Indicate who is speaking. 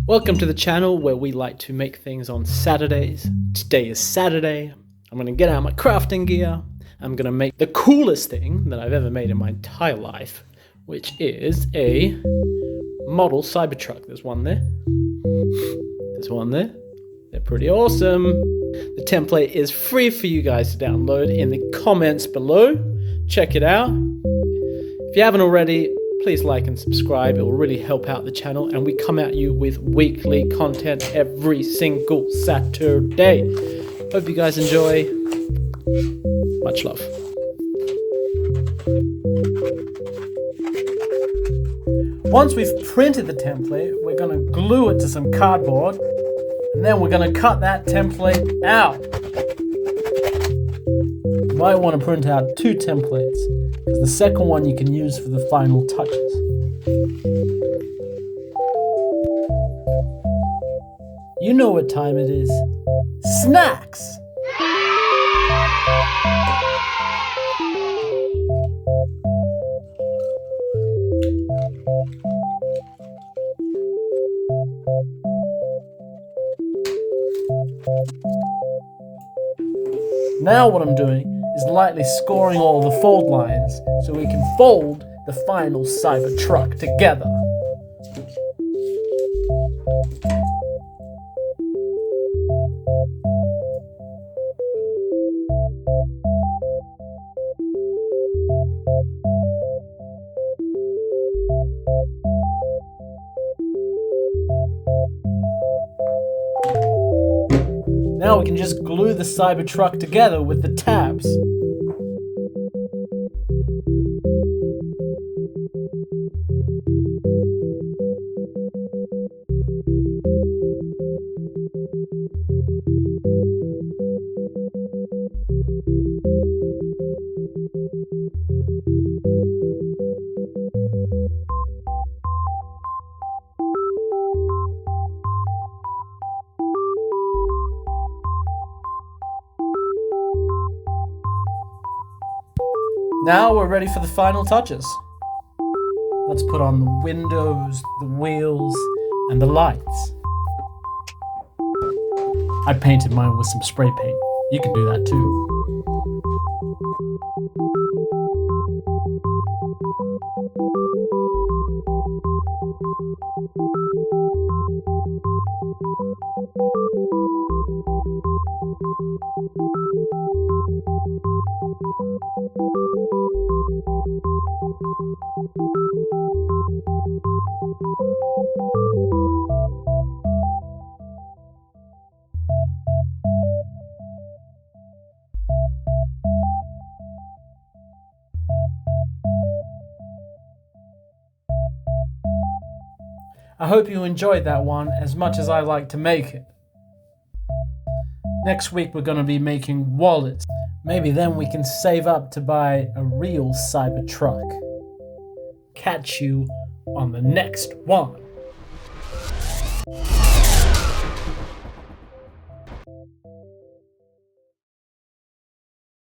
Speaker 1: Welcome to the channel where we like to make things on Saturdays. Today is Saturday. I'm gonna get out my crafting gear. I'm gonna make the coolest thing that I've ever made in my entire life, which is a model Cybertruck. There's one there. There's one there. They're pretty awesome. The template is free for you guys to download in the comments below. Check it out. If you haven't already, please like and subscribe. It will really help out the channel, and we come at you with weekly content every single Saturday. Hope you guys enjoy. Much love. Once we've printed the template, we're going to glue it to some cardboard, and then we're going to cut that template out. You might want to print out two templates, because the second one you can use for the final touches. You know what time it is. Snacks! Now what I'm doing is lightly scoring all the fold lines so we can fold the final Cybertruck together. Now we can just glue the Cybertruck together with the tabs. Now we're ready for the final touches. Let's put on the windows, the wheels, and the lights. I painted mine with some spray paint. You can do that too. I hope you enjoyed that one as much as I like to make it. Next week we're going to be making wallets. Maybe then we can save up to buy a real Cybertruck. Catch you on the next one.